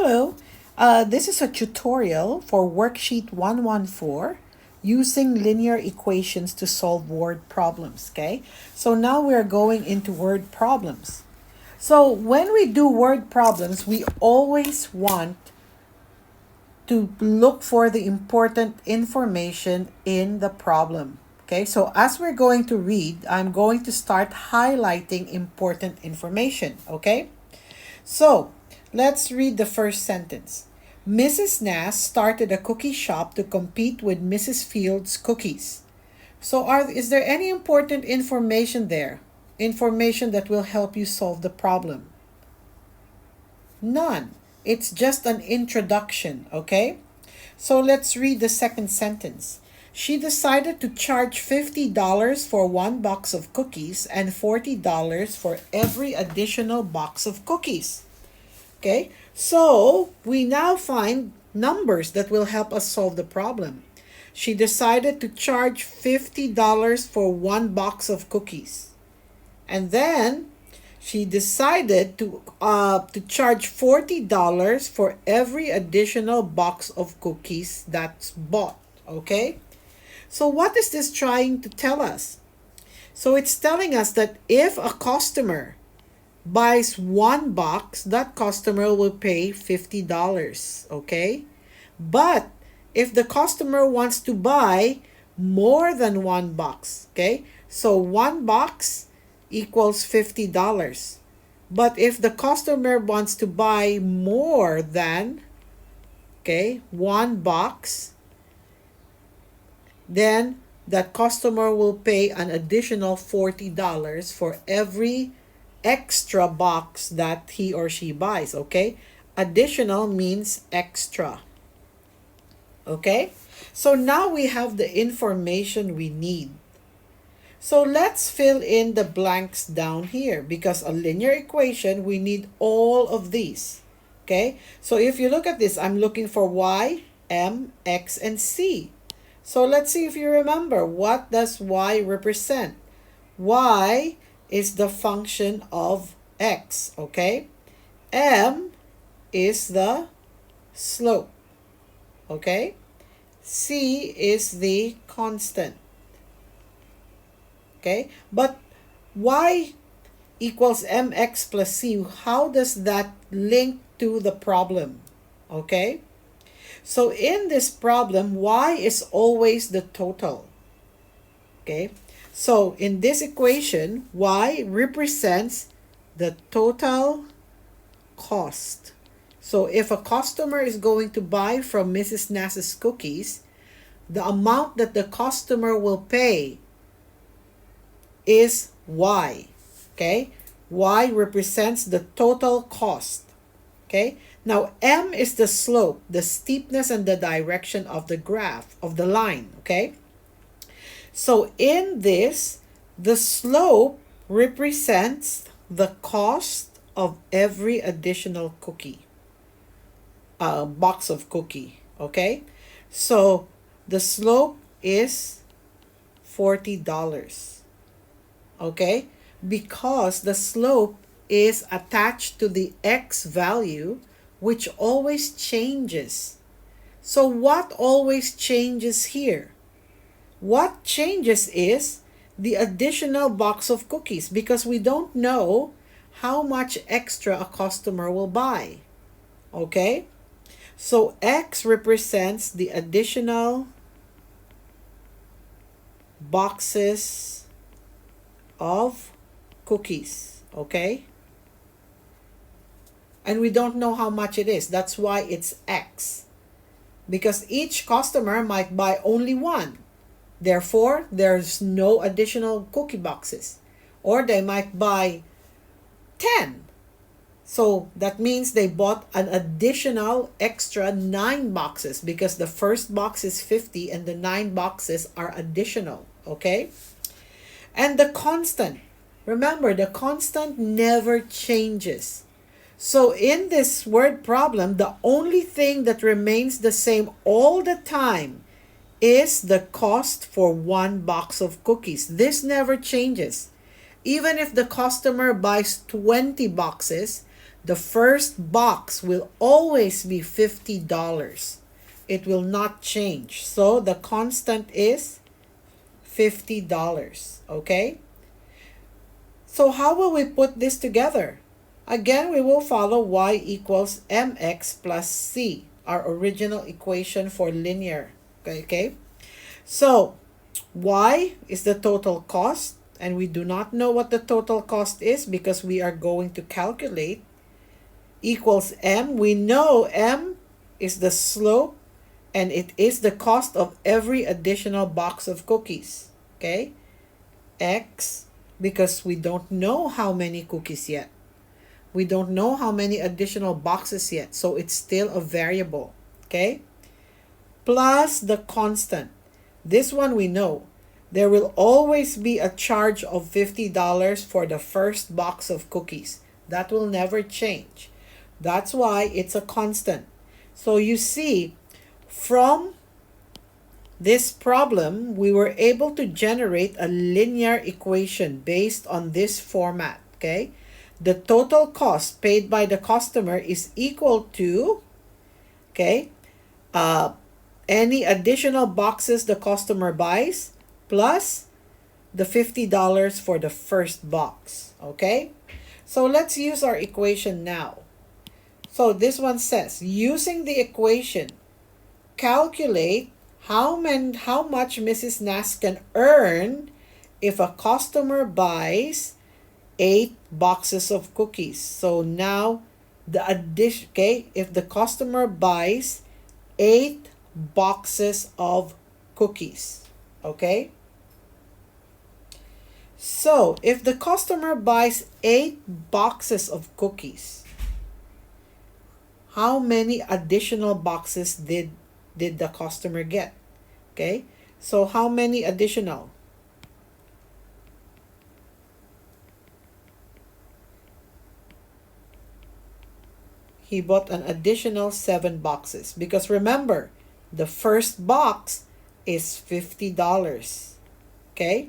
Hello, this is a tutorial for worksheet 114 using linear equations to solve word problems, okay? So now we're going into word problems. So when we do word problems, we always want to look for the important information in the problem. Okay, so as we're going to read, I'm going to start highlighting important information, okay? So, let's read the first sentence. Mrs. Nass started a cookie shop to compete with Mrs. Field's cookies. So, is there any important information there? Information that will help you solve the problem? None. It's just an introduction, okay? So, let's read the second sentence. She decided to charge $50 for one box of cookies and $40 for every additional box of cookies. Okay, so we now find numbers that will help us solve the problem. She decided to charge $50 for one box of cookies. And then she decided to charge $40 for every additional box of cookies that's bought. Okay? So what is this trying to tell us? So it's telling us that if a customer buys one box, that customer will pay $50, okay? But if the customer wants to buy more than one box, okay? So one box equals $50. But if the customer wants to buy more than, okay, one box, then that customer will pay an additional $40 for every extra box that he or she buys, okay? Additional means extra. Okay? So now we have the information we need. So let's fill in the blanks down here because a linear equation, we need all of these. Okay? So if you look at this, I'm looking for y, m, x, and c. So let's see if you remember, what does y represent? Y is the function of x, okay? M is the slope, okay? C is the constant, okay? But y equals mx plus c, how does that link to the problem, okay? So in this problem, y is always the total, okay? So in this equation, y represents the total cost. So if a customer is going to buy from Mrs. Nass's cookies, the amount that the customer will pay is y, okay? Y represents the total cost, okay? Now, m is the slope, the steepness and the direction of the graph, of the line, okay? So in this, the slope represents the cost of every additional cookie, box of cookie, okay? So the slope is $40, okay? Because the slope is attached to the x value, which always changes. So what always changes here? What changes is the additional box of cookies because we don't know how much extra a customer will buy. Okay? So X represents the additional boxes of cookies. Okay? And we don't know how much it is. That's why it's X. Because each customer might buy only one. Therefore, there's no additional cookie boxes. Or they might buy 10. So that means they bought an additional extra 9 boxes because the first box is 50 and the 9 boxes are additional. Okay? And the constant. Remember, the constant never changes. So in this word problem, the only thing that remains the same all the time is the cost for one box of cookies. This never changes. Even if the customer buys 20 boxes, The first box will always be $50. It will not change. So the constant is $50, okay? So how will we put this together? Again, we will follow y equals mx plus c, our original equation for linear, okay? So y is the total cost, and we do not know what the total cost is because we are going to calculate, equals m. We know m is the slope, and it is the cost of every additional box of cookies, okay? X, because we don't know how many cookies yet. We don't know how many additional boxes yet, so it's still a variable, okay? Plus the constant. This one we know. There will always be a charge of $50 for the first box of cookies. That will never change. That's why it's a constant. So you see, from this problem, we were able to generate a linear equation based on this format, okay? The total cost paid by the customer is equal to, okay, any additional boxes the customer buys plus the $50 for the first box, okay? So let's use our equation now. So this one says, using the equation, calculate how much Mrs. Nass can earn if a customer buys 8 boxes of cookies. So now the addition, okay, if the customer buys 8 boxes of cookies, okay? So if the customer buys 8 boxes of cookies, how many additional boxes did the customer get? Okay, so how many additional? He bought an additional 7 boxes because remember, the first box is $50. Okay,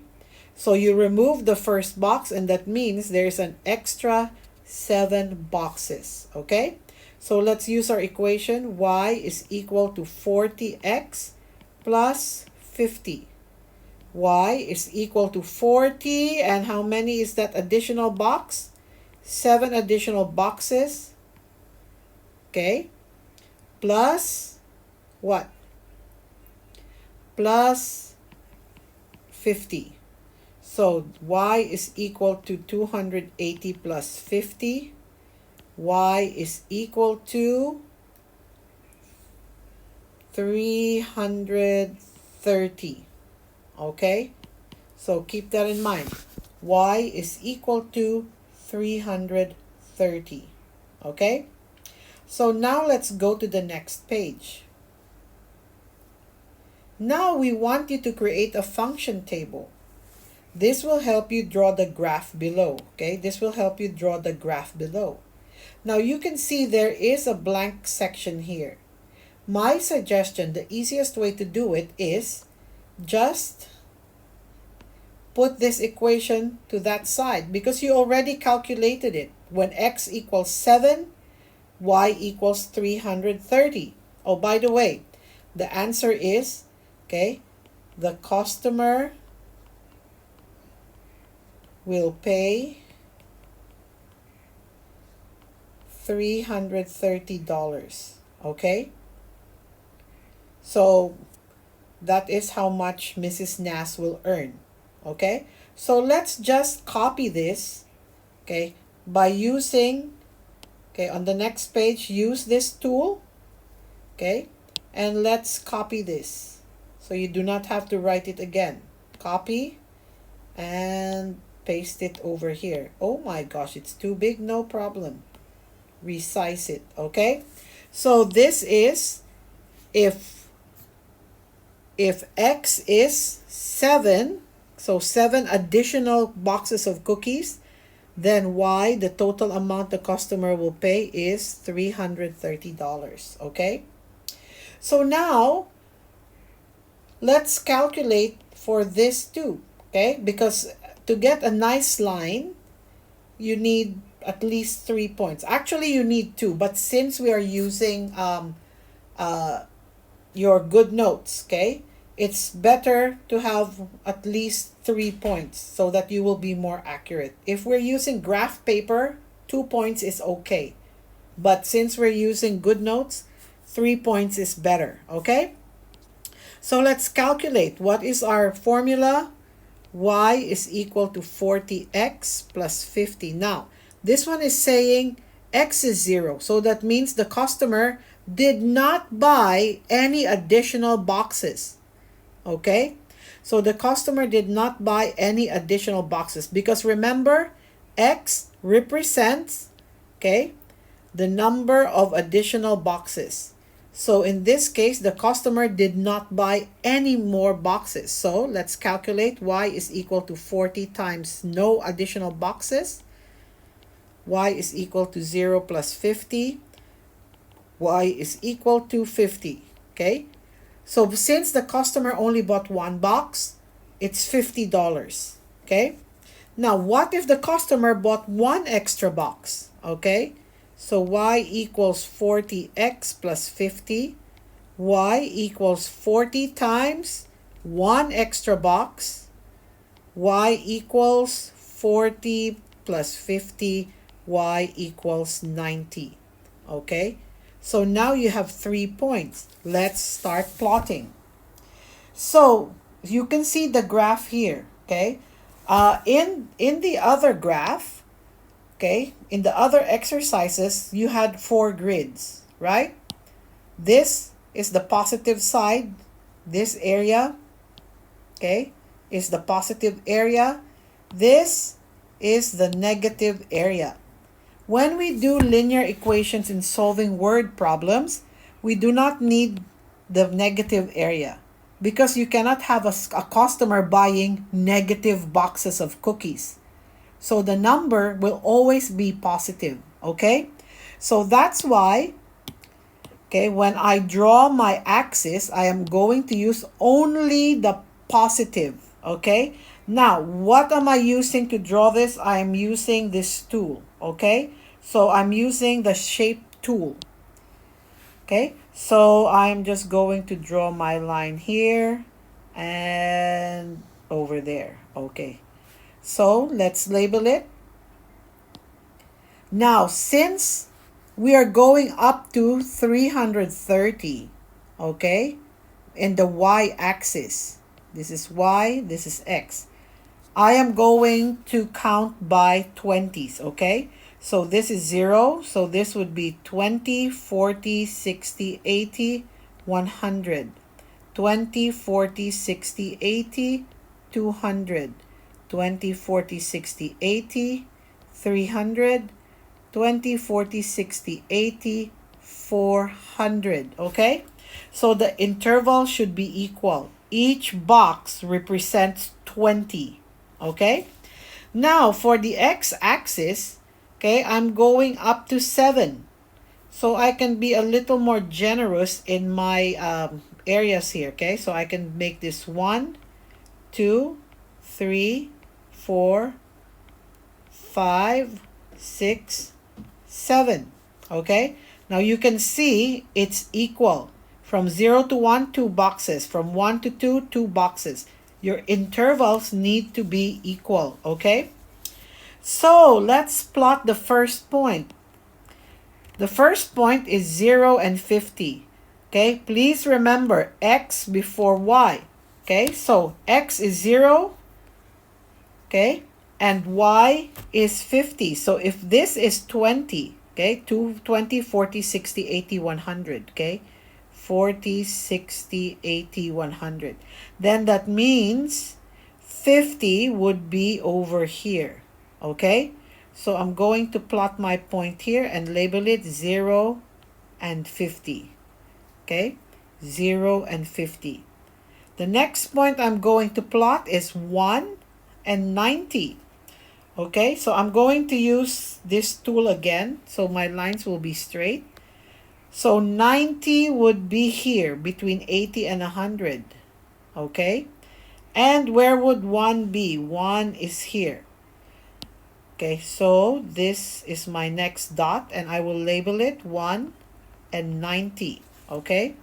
so you remove the first box and that means there's an extra 7 boxes. Okay, so let's use our equation. Y is equal to 40x plus 50. Y is equal to 40, and how many is that additional box? 7 additional boxes. Okay, plus what? Plus 50. So y is equal to 280 plus 50. Y is equal to 330. Okay, so keep that in mind. Y is equal to 330. Okay, so now let's go to the next page. Now we want you to create a function table. This will help you draw the graph below. Okay, this will help you draw the graph below. Now you can see there is a blank section here. My suggestion, the easiest way to do it is just put this equation to that side because you already calculated it. When x equals 7, y equals 330. Oh, by the way, the answer is, okay, the customer will pay $330. Okay, so that is how much Mrs. Nass will earn. Okay, so let's just copy this, okay, by using, okay, on the next page, use this tool, okay, and let's copy this so you do not have to write it again. Copy and paste it over here. Oh my gosh, it's too big. No problem, resize it. Okay, so this is if x is 7, so 7 additional boxes of cookies, then y, the total amount the customer will pay, is $330. Okay, so now let's calculate for this too. Okay, because to get a nice line, you need at least 3 points. Actually, you need 2, but since we are using your good notes, okay, it's better to have at least 3 points so that you will be more accurate. If we're using graph paper, 2 points is okay. But since we're using good notes, 3 points is better, okay? So let's calculate. What is our formula? Y is equal to 40x plus 50. Now, this one is saying x is 0. So that means the customer did not buy any additional boxes. Okay? So the customer did not buy any additional boxes because remember, x represents, okay, the number of additional boxes. So in this case, the customer did not buy any more boxes. So let's calculate y is equal to 40 times no additional boxes. Y is equal to 0 plus 50. Y is equal to 50. Okay? So since the customer only bought 1 box, it's $50. Okay? Now, what if the customer bought 1 extra box? Okay? So y equals 40x plus 50. Y equals 40 times 1 extra box. Y equals 40 plus 50. Y equals 90. Okay? So now you have 3 points. Let's start plotting. So you can see the graph here. Okay? In the other graph, okay, in the other exercises, you had 4 grids, right? This is the positive side. This area, okay, is the positive area. This is the negative area. When we do linear equations in solving word problems, we do not need the negative area because you cannot have a customer buying negative boxes of cookies. So the number will always be positive, okay? So that's why, okay, when I draw my axis, I am going to use only the positive, okay? Now, what am I using to draw this? I am using this tool, okay? So I'm using the shape tool, okay? So I'm just going to draw my line here and over there, okay? So let's label it. Now, since we are going up to 330, okay, in the y-axis, this is y, this is x, I am going to count by 20s, okay? So this is 0, so this would be 20, 40, 60, 80, 100. 20, 40, 60, 80, 200. 20, 40, 60, 80, 300, 20, 40, 60, 80, 400, okay? So the interval should be equal. Each box represents 20, okay? Now, for the x-axis, okay, I'm going up to 7. So I can be a little more generous in my areas here, okay? So I can make this 1, 2, 3, 4, 5, 6, 7. Okay? Now you can see it's equal. From 0 to 1, 2 boxes. From 1 to 2, 2 boxes. Your intervals need to be equal. Okay? So let's plot the first point. The first point is 0 and 50. Okay? Please remember x before y. Okay? So x is 0. Okay, and y is 50. So if this is 20, okay, 20, 40, 60, 80, 100, okay, 40, 60, 80, 100. Then that means 50 would be over here, okay? So I'm going to plot my point here and label it 0 and 50, okay? 0 and 50. The next point I'm going to plot is 1 and 90. Okay, so I'm going to use this tool again, so my lines will be straight. So 90 would be here between 80 and 100. Okay, and where would 1 be? 1 is here. Okay, so this is my next dot and I will label it 1 and 90. Okay,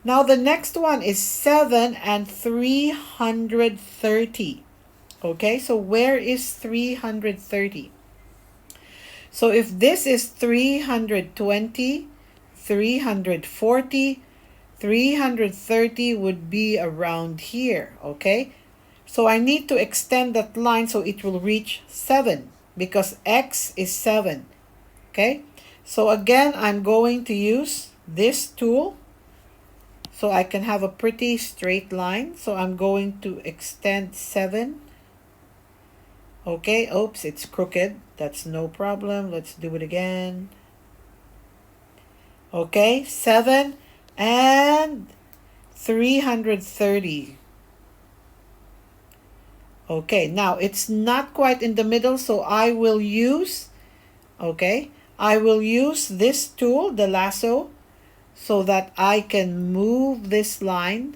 now the next one is 7 and 330. Okay, so where is 330? So if this is 320, 340, 330 would be around here. Okay, so I need to extend that line so it will reach 7 because x is 7. Okay, so again, I'm going to use this tool so I can have a pretty straight line. So I'm going to extend 7. Okay, oops, it's crooked. That's no problem. Let's do it again. Okay, 7 and 330. Okay, now it's not quite in the middle, so I will use, I will use this tool, the lasso, so that I can move this line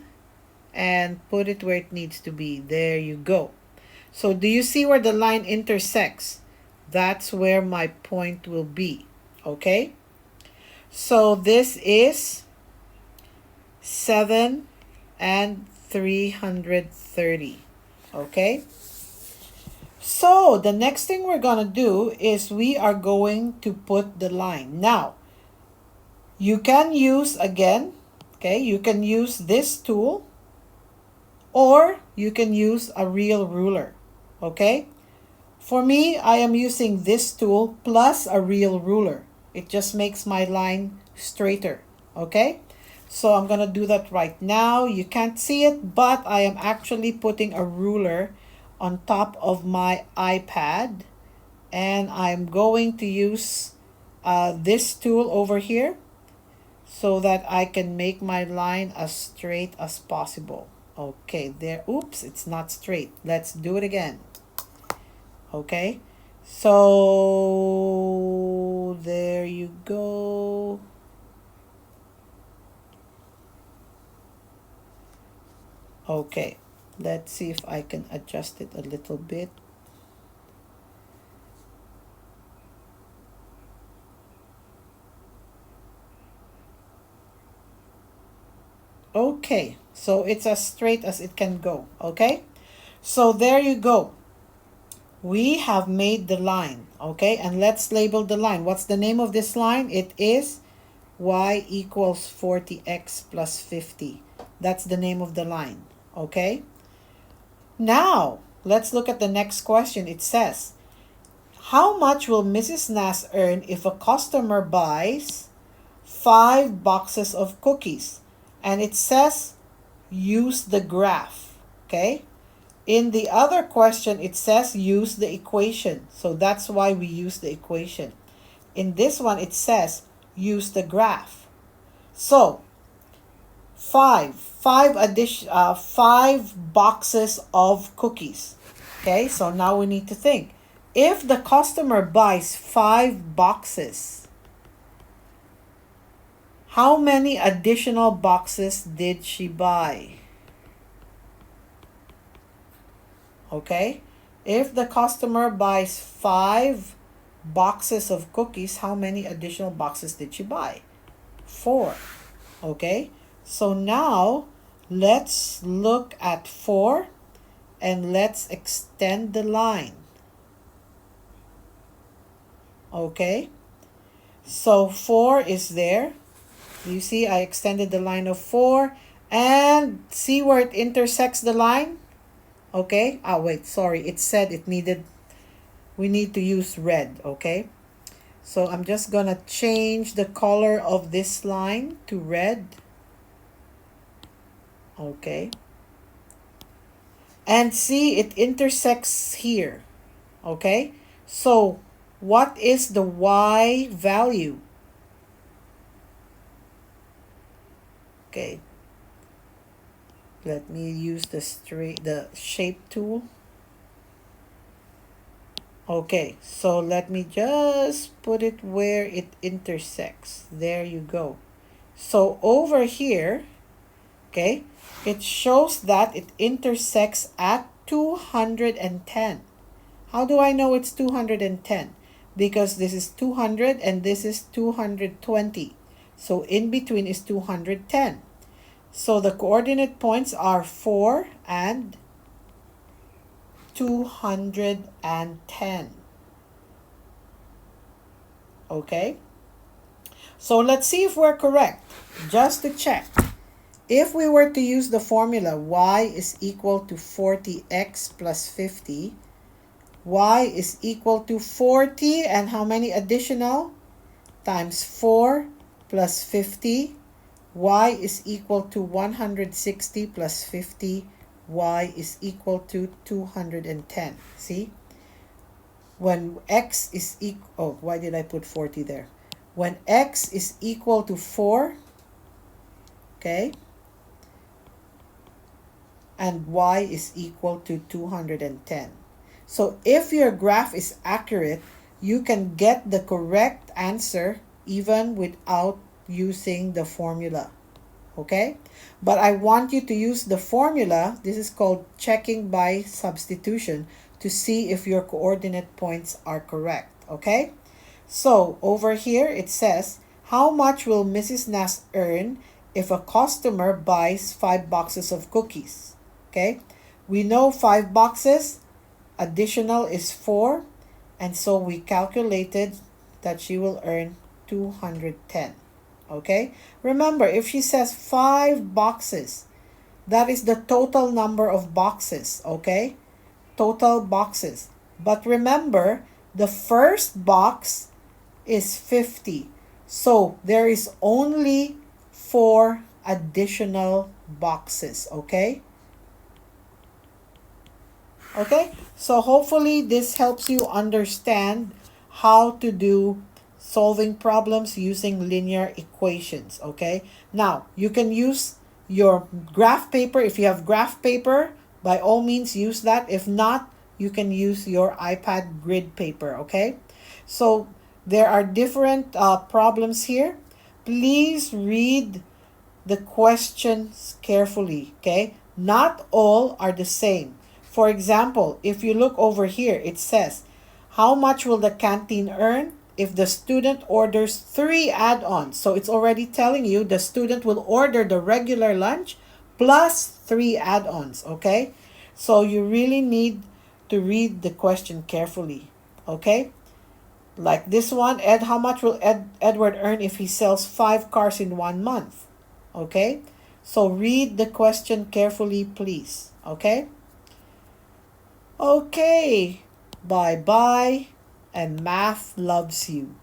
and put it where it needs to be. There you go. So do you see where the line intersects? That's where my point will be. Okay, so this is 7 and 330. Okay, so the next thing we're gonna do is we are going to put the line. Now you can use, again, okay, you can use this tool or you can use a real ruler. Okay, for me, I am using this tool plus a real ruler. It just makes my line straighter. Okay, so I'm gonna do that right now. You can't see it, but I am actually putting a ruler on top of my iPad, and I'm going to use this tool over here so that I can make my line as straight as possible. Okay, there, oops, it's not straight. Let's do it again. Okay, so there you go. Okay, let's see if I can adjust it a little bit. Okay, so it's as straight as it can go. Okay, so there you go. We have made the line. Okay, and let's label the line. What's the name of this line? It is y equals 40x plus 50. That's the name of the line. Okay, now let's look at the next question. It says, how much will Mrs. Nass earn if a customer buys 5 boxes of cookies? And it says use the graph. Okay, in the other question it says use the equation, so that's why we use the equation. In this one it says use the graph. So 5 boxes of cookies. Okay, so now we need to think, if the customer buys 5 boxes, how many additional boxes did she buy? Okay, if the customer buys 5 boxes of cookies, how many additional boxes did she buy? 4. Okay, so now let's look at 4 and let's extend the line. Okay, so 4 is there. You see, I extended the line of 4, and see where it intersects the line? Okay, wait, sorry, it said we need to use red. Okay, so I'm just gonna change the color of this line to red. Okay, and see, it intersects here. Okay, so what is the y value? Okay, let me use the shape tool. Okay, so let me just put it where it intersects. There you go. So over here, okay, it shows that it intersects at 210. How do I know it's 210? Because this is 200 and this is 220. So in between is 210. So the coordinate points are 4 and 210. Okay? So let's see if we're correct. Just to check. If we were to use the formula y is equal to 40x plus 50, y is equal to 40 and how many additional? Times 4 plus 50. Y is equal to 160 plus 50. Y is equal to 210. See? When x is equal, oh, why did I put 40 there? When x is equal to 4, okay, and y is equal to 210. So if your graph is accurate, you can get the correct answer even without using the formula. Okay? But I want you to use the formula. This is called checking by substitution to see if your coordinate points are correct. Okay? So over here it says, how much will Mrs. Nas earn if a customer buys 5 boxes of cookies? Okay? We know 5 boxes. Additional is 4, and so we calculated that she will earn 210. Okay? Remember, if she says 5 boxes, that is the total number of boxes. Okay? Total boxes. But remember, the first box is 50. So there is only 4 additional boxes. Okay? Okay, so hopefully this helps you understand how to do solving problems using linear equations. Okay, now you can use your graph paper. If you have graph paper, by all means use that. If not, you can use your iPad grid paper. Okay, so there are different problems here. Please read the questions carefully. Okay, not all are the same. For example, if you look over here, it says, how much will the canteen earn if the student orders 3 add-ons? So it's already telling you the student will order the regular lunch plus 3 add-ons, okay? So you really need to read the question carefully, okay? Like this one, how much will Edward earn if he sells 5 cars in 1 month? Okay? So read the question carefully, please, okay? Okay, bye-bye, and math loves you.